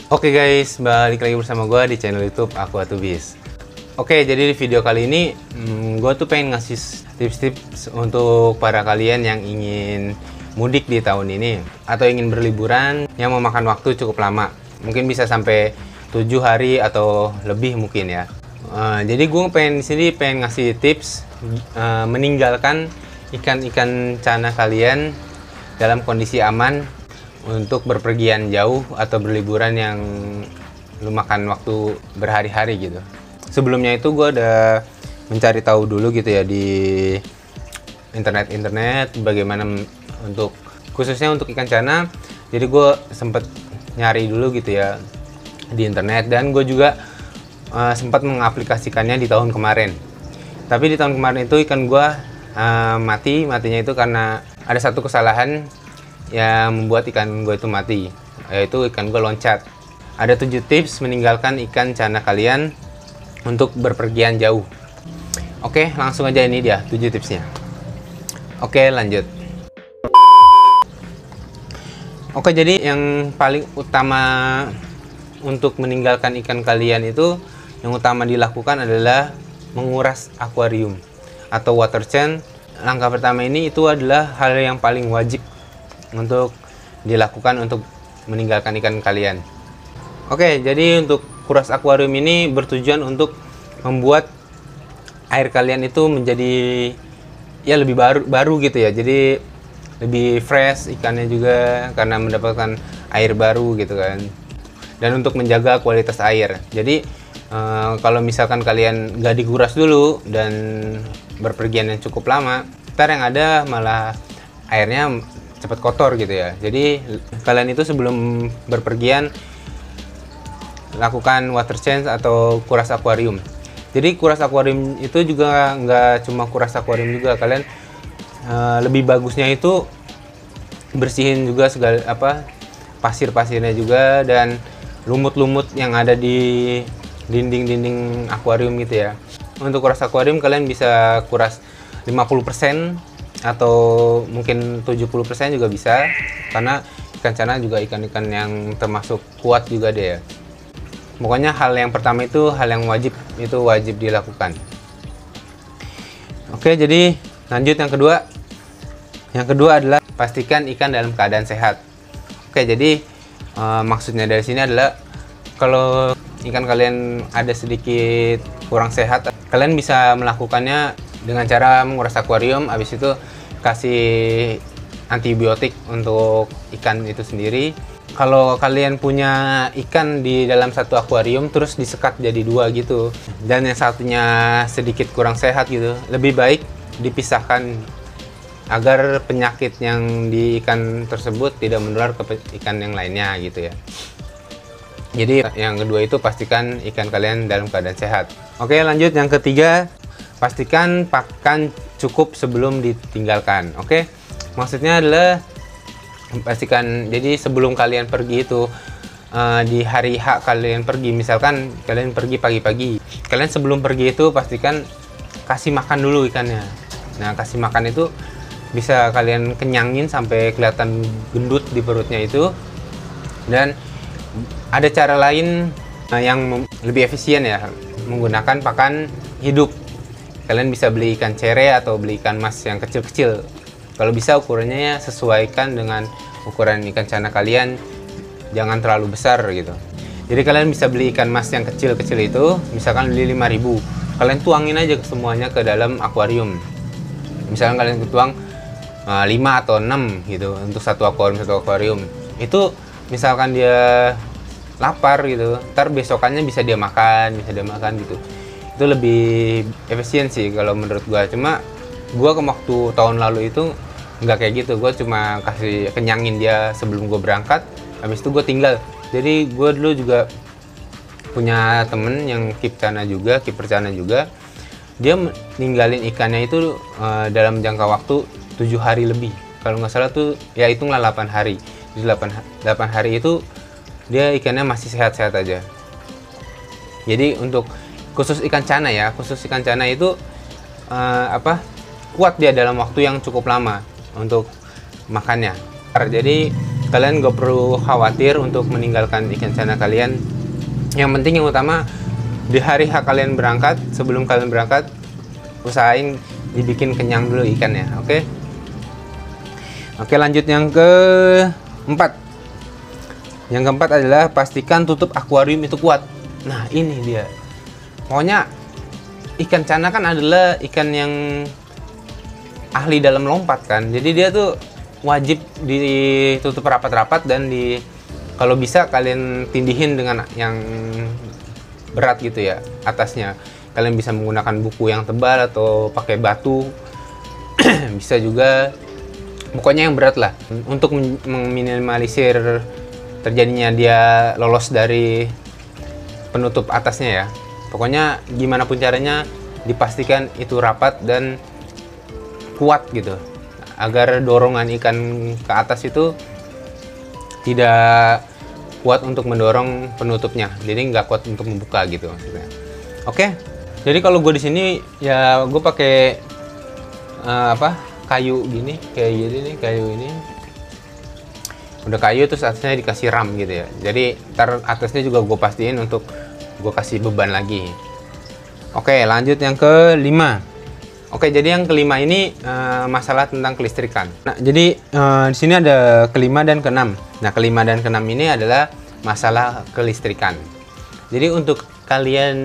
Oke guys, balik lagi bersama gue di channel YouTube Aquatubis. Oke, jadi di video kali ini gue tuh pengen ngasih tips-tips untuk para kalian yang ingin mudik di tahun ini atau ingin berliburan yang memakan waktu cukup lama. Mungkin bisa sampai 7 hari atau lebih mungkin ya. Jadi gue pengen di sini pengen ngasih tips meninggalkan ikan-ikan cana kalian dalam kondisi aman untuk berpergian jauh atau berliburan yang memakan waktu berhari-hari gitu. Sebelumnya itu gue udah mencari tahu dulu gitu ya di internet bagaimana untuk khususnya untuk ikan cana. Jadi gue sempet nyari dulu gitu ya di internet, dan gue juga sempat mengaplikasikannya di tahun kemarin. Tapi di tahun kemarin itu ikan gue matinya itu karena ada satu kesalahan yang membuat ikan gue itu mati, yaitu ikan gue loncat. Ada 7 tips meninggalkan ikan cana kalian untuk berpergian jauh. Oke, langsung aja, ini dia 7 tipsnya. Oke, lanjut. Oke, jadi yang paling utama untuk meninggalkan ikan kalian itu, yang utama dilakukan adalah menguras akuarium atau water change. Langkah pertama ini itu adalah hal yang paling wajib untuk dilakukan untuk meninggalkan ikan kalian. Oke, jadi untuk kuras akuarium ini bertujuan untuk membuat air kalian itu menjadi ya lebih baru gitu ya. Jadi lebih fresh ikannya juga karena mendapatkan air baru gitu kan. Dan untuk menjaga kualitas air. Jadi kalau misalkan kalian nggak dikuras dulu dan berpergian yang cukup lama, ntar yang ada malah airnya cepat kotor gitu ya. Jadi kalian itu sebelum berpergian lakukan water change atau kuras akuarium. Jadi kuras akuarium itu juga nggak cuma kuras akuarium juga, kalian lebih bagusnya itu bersihin juga segala pasir-pasirnya juga dan lumut-lumut yang ada di dinding-dinding akuarium gitu ya. Untuk kuras akuarium kalian bisa kuras 50% atau mungkin 70% juga bisa, karena ikan cana juga ikan-ikan yang termasuk kuat juga deh ya. Pokoknya hal yang pertama itu hal yang wajib dilakukan. Oke, jadi lanjut yang kedua. Yang kedua adalah pastikan ikan dalam keadaan sehat. Oke, jadi maksudnya dari sini adalah kalau ikan kalian ada sedikit kurang sehat, kalian bisa melakukannya dengan cara menguras akuarium, habis itu kasih antibiotik untuk ikan itu sendiri. Kalau kalian punya ikan di dalam satu akuarium terus disekat jadi 2 gitu, dan yang satunya sedikit kurang sehat gitu, lebih baik dipisahkan agar penyakit yang di ikan tersebut tidak menular ke ikan yang lainnya gitu ya. Jadi yang kedua itu pastikan ikan kalian dalam keadaan sehat. Oke, lanjut yang ketiga. Pastikan pakan cukup sebelum ditinggalkan. Oke, maksudnya adalah pastikan, jadi sebelum kalian pergi itu di hari H kalian pergi, misalkan kalian pergi pagi-pagi, kalian sebelum pergi itu pastikan kasih makan dulu ikannya. Nah, kasih makan itu bisa kalian kenyangin sampai kelihatan gendut di perutnya itu. Dan ada cara lain yang lebih efisien ya, menggunakan pakan hidup. Kalian bisa beli ikan cere atau beli ikan mas yang kecil-kecil. Kalau bisa ukurannya sesuaikan dengan ukuran ikan cana kalian, jangan terlalu besar gitu. Jadi kalian bisa beli ikan mas yang kecil-kecil itu, misalkan beli 5.000. Kalian tuangin aja semuanya ke dalam akuarium. Misalkan kalian tuang 5 atau 6 gitu untuk satu akuarium. Itu misalkan dia lapar gitu, ntar besokannya bisa dia makan gitu. Itu lebih efisien sih kalau menurut gua. Cuma gua ke waktu tahun lalu itu nggak kayak gitu, gua cuma kasih kenyangin dia sebelum gua berangkat, habis itu gua tinggal. Jadi gua dulu juga punya temen yang keeper cana juga, dia ninggalin ikannya itu dalam jangka waktu 7 hari lebih, kalau nggak salah tuh ya hitunglah 8 hari. Di 8 hari itu dia ikannya masih sehat-sehat aja. Jadi untuk khusus ikan cana itu kuat dia dalam waktu yang cukup lama untuk makannya. Jadi kalian gak perlu khawatir untuk meninggalkan ikan cana kalian. Yang penting, yang utama, di hari H kalian berangkat, sebelum kalian berangkat, usahain dibikin kenyang dulu ikannya. Oke. Oke, lanjut yang keempat. Yang keempat adalah pastikan tutup akuarium itu kuat. Nah, ini dia. Pokoknya ikan cana kan adalah ikan yang ahli dalam lompat kan. Jadi dia tuh wajib ditutup rapat-rapat dan kalau bisa kalian tindihin dengan yang berat gitu ya atasnya. Kalian bisa menggunakan buku yang tebal atau pakai batu. Bisa juga, pokoknya yang berat lah untuk meminimalisir terjadinya dia lolos dari penutup atasnya ya. Pokoknya gimana pun caranya dipastikan itu rapat dan kuat gitu, agar dorongan ikan ke atas itu tidak kuat untuk mendorong penutupnya, jadi nggak kuat untuk membuka gitu maksudnya. Oke, jadi kalau gue di sini ya gue pakai kayu gini, kayak gini nih, kayu ini udah kayu, terus atasnya dikasih ram gitu ya. Jadi ntar atasnya juga gue pastiin untuk gue kasih beban lagi. Oke, lanjut yang kelima. Oke, jadi yang kelima ini masalah tentang kelistrikan. Nah, jadi di sini ada kelima dan keenam. Nah, kelima dan keenam ini adalah masalah kelistrikan. Jadi untuk kalian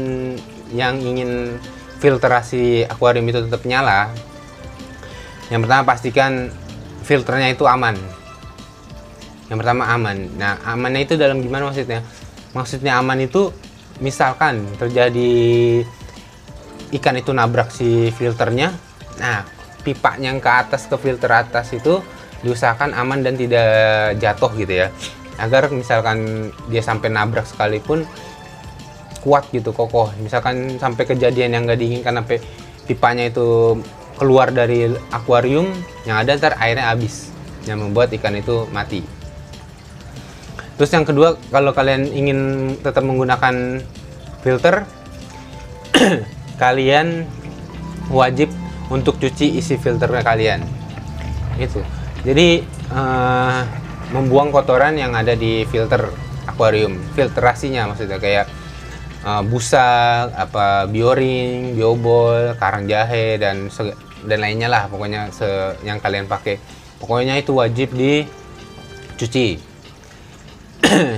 yang ingin filtrasi akuarium itu tetap nyala, yang pertama pastikan filternya itu aman. Yang pertama aman. Nah, amannya itu dalam gimana maksudnya? Maksudnya aman itu misalkan terjadi ikan itu nabrak si filternya, nah pipanya yang ke atas, ke filter atas itu diusahakan aman dan tidak jatuh gitu ya, agar misalkan dia sampai nabrak sekalipun kuat gitu, kokoh. Misalkan sampai kejadian yang gak diinginkan, sampai pipanya itu keluar dari akuarium, yang ada ntar airnya habis, yang membuat ikan itu mati. Terus yang kedua, kalau kalian ingin tetap menggunakan filter, kalian wajib untuk cuci isi filternya kalian. Itu. Jadi membuang kotoran yang ada di filter akuarium, filtrasinya maksudnya, kayak busa, bioring, biobol, karang jahe dan lainnya lah, pokoknya yang kalian pakai. Pokoknya itu wajib dicuci.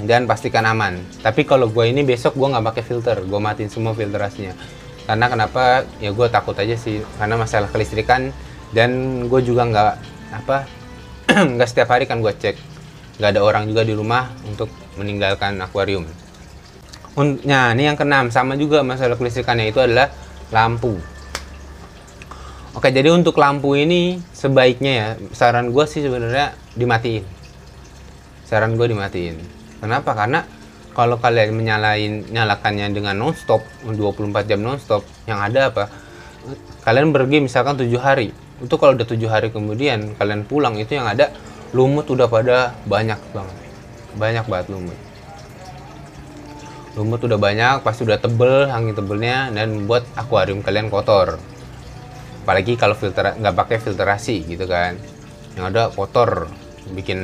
Dan pastikan aman. Tapi kalau gue ini besok gue nggak pakai filter, gue matiin semua filtrasinya. Karena kenapa? Ya gue takut aja sih, karena masalah kelistrikan, dan gue juga nggak setiap hari kan gue cek. Nggak ada orang juga di rumah untuk meninggalkan akuarium. Nah, ini yang keenam, sama juga masalah kelistrikannya, itu adalah lampu. Oke, jadi untuk lampu ini sebaiknya ya, saran gue sih sebenarnya dimatiin. Saran gue dimatiin. Kenapa? Karena kalau kalian nyalakannya dengan nonstop, 24 jam nonstop, yang ada apa? Kalian pergi misalkan 7 hari. Itu kalau udah 7 hari kemudian kalian pulang, itu yang ada lumut udah pada banyak banget. Banyak banget lumut. Lumut udah banyak, pasti udah tebel, angin tebelnya, dan membuat akuarium kalian kotor. Apalagi kalau nggak pakai filtrasi gitu kan. Yang ada kotor, bikin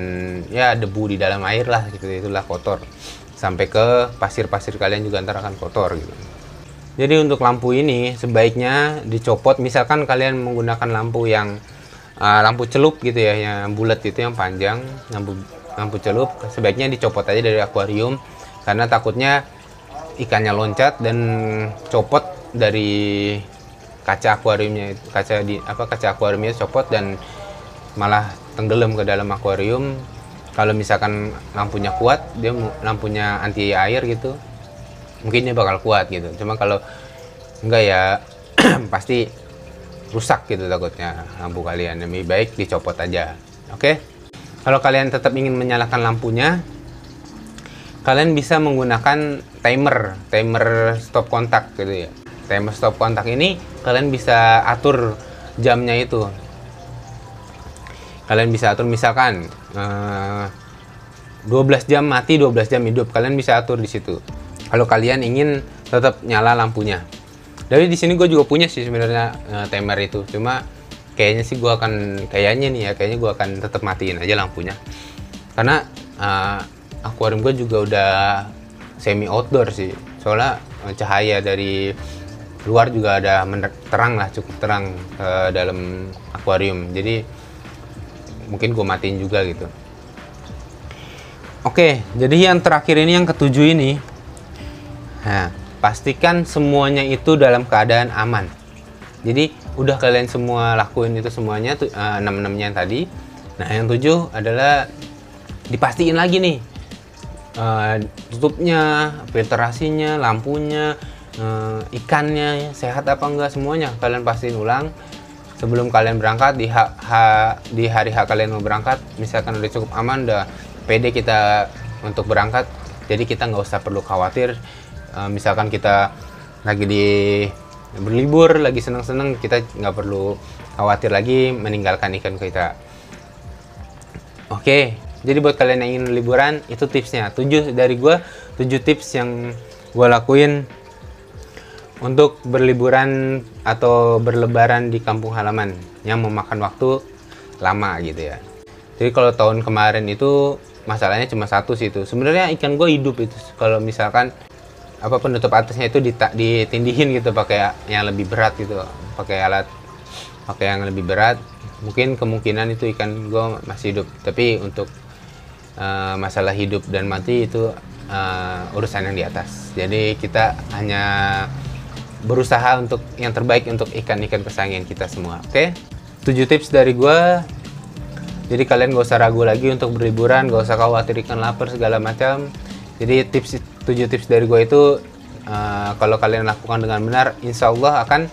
ya debu di dalam air lah gitu, itulah kotor. Sampai ke pasir-pasir kalian juga ntar akan kotor gitu. Jadi untuk lampu ini sebaiknya dicopot. Misalkan kalian menggunakan lampu yang lampu celup gitu ya, yang bulat itu, yang panjang, lampu celup, sebaiknya dicopot aja dari akuarium, karena takutnya ikannya loncat dan copot dari kaca akuariumnya, kaca akuariumnya copot dan malah tenggelam ke dalam akuarium. Kalau misalkan lampunya kuat, dia lampunya anti air gitu, mungkin dia bakal kuat gitu. Cuma kalau enggak ya pasti rusak gitu takutnya lampu kalian. Lebih baik dicopot aja. Oke? Kalau kalian tetap ingin menyalakan lampunya, kalian bisa menggunakan timer stop kontak gitu ya. Timer stop kontak ini kalian bisa atur jamnya itu. Kalian bisa atur misalkan 12 jam mati, 12 jam hidup. Kalian bisa atur di situ. Kalau kalian ingin tetap nyala lampunya. Dari di sini gue juga punya sih sebenarnya timer itu. Cuma kayaknya sih gue akan tetap matiin aja lampunya. Karena akuarium gue juga udah semi outdoor sih, soalnya cahaya dari luar juga ada terang lah, cukup terang ke dalam akuarium, jadi mungkin gue matiin juga gitu. Oke, jadi yang terakhir ini, yang ketujuh ini, nah, pastikan semuanya itu dalam keadaan aman. Jadi udah kalian semua lakuin itu semuanya, 6-6-nya tadi. Nah, yang 7 adalah dipastiin lagi nih, tutupnya, filtrasinya, lampunya, ikannya sehat apa enggak, semuanya kalian pastiin ulang sebelum kalian berangkat. Di hari H kalian mau berangkat, misalkan udah cukup aman, udah pede kita untuk berangkat, jadi kita nggak usah perlu khawatir. Misalkan kita lagi berlibur, lagi seneng-seneng, kita nggak perlu khawatir lagi meninggalkan ikan kita. Oke, jadi buat kalian yang ingin liburan, itu tipsnya. 7 dari gue, 7 tips yang gue lakuin untuk berliburan atau berlebaran di kampung halaman yang memakan waktu lama gitu ya. Jadi kalau tahun kemarin itu masalahnya cuma satu sih, itu sebenarnya ikan gue hidup itu kalau misalkan penutup atasnya itu ditindihin gitu pakai yang lebih berat gitu, pakai yang lebih berat, mungkin kemungkinan itu ikan gue masih hidup. Tapi untuk masalah hidup dan mati itu urusan yang di atas. Jadi kita hanya berusaha untuk yang terbaik untuk ikan-ikan kesayangan kita semua. Oke, 7 tips dari gue. Jadi kalian gak usah ragu lagi untuk berliburan, gak usah khawatir ikan lapar segala macam. Jadi 7 tips dari gue itu kalau kalian lakukan dengan benar, insya Allah akan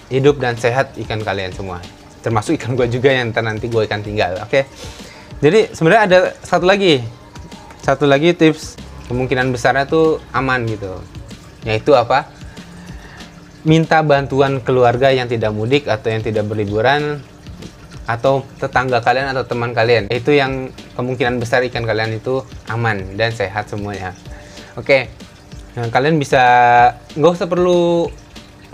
hidup dan sehat ikan kalian semua. Termasuk ikan gue juga yang nanti gue ikan tinggal. Oke. Jadi sebenarnya ada satu lagi tips kemungkinan besarnya tuh aman gitu. Yaitu apa? Minta bantuan keluarga yang tidak mudik atau yang tidak berliburan, atau tetangga kalian atau teman kalian. Itu yang kemungkinan besar ikan kalian itu aman dan sehat semuanya. Oke, nah, kalian bisa, nggak usah perlu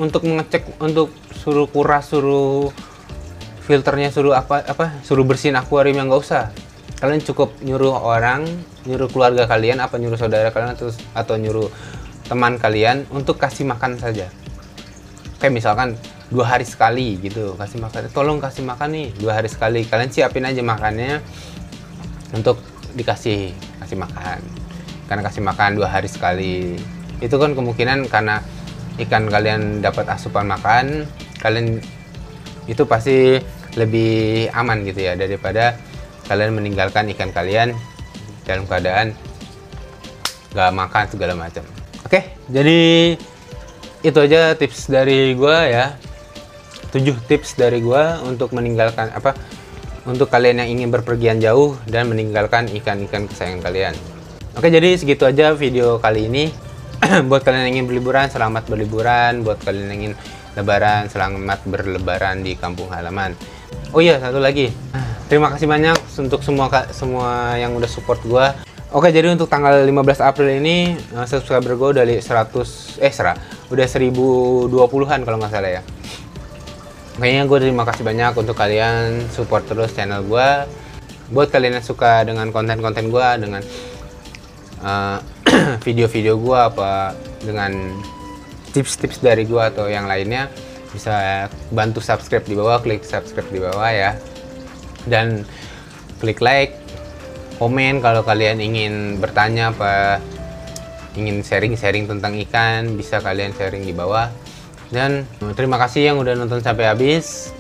untuk mengecek, untuk suruh kuras, suruh filternya, suruh suruh bersihin akuarium, yang nggak usah. Kalian cukup nyuruh keluarga kalian, nyuruh saudara kalian, atau nyuruh teman kalian untuk kasih makan saja. Kayak misalkan 2 hari sekali gitu, kasih makan, tolong kasih makan nih 2 hari sekali. Kalian siapin aja makannya untuk kasih makan. Karena kasih makan 2 hari sekali, itu kan kemungkinan karena ikan kalian dapat asupan makan, kalian itu pasti lebih aman gitu ya, daripada kalian meninggalkan ikan kalian dalam keadaan gak makan segala macam. Oke, jadi itu aja tips dari gue ya. 7 tips dari gue untuk meninggalkan untuk kalian yang ingin berpergian jauh dan meninggalkan ikan-ikan kesayangan kalian. Oke, jadi segitu aja video kali ini. Buat kalian yang ingin berliburan, selamat berliburan. Buat kalian yang ingin lebaran, selamat berlebaran di kampung halaman. Oh iya, satu lagi, terima kasih banyak untuk semua yang udah support gue. Oke, jadi untuk tanggal 15 April ini subscriber gue udah 1020-an kalau nggak salah ya. Makanya gue terima kasih banyak untuk kalian support terus channel gue. Buat kalian yang suka dengan konten-konten gue, dengan video-video gue, dengan tips-tips dari gue atau yang lainnya, bisa bantu subscribe di bawah, klik subscribe di bawah ya. Dan klik like, komen kalau kalian ingin bertanya ingin sharing-sharing tentang ikan, bisa kalian sharing di bawah. Dan terima kasih yang udah nonton sampai habis.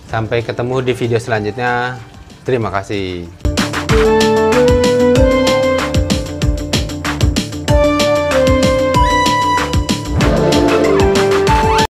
Sampai ketemu di video selanjutnya. Terima kasih.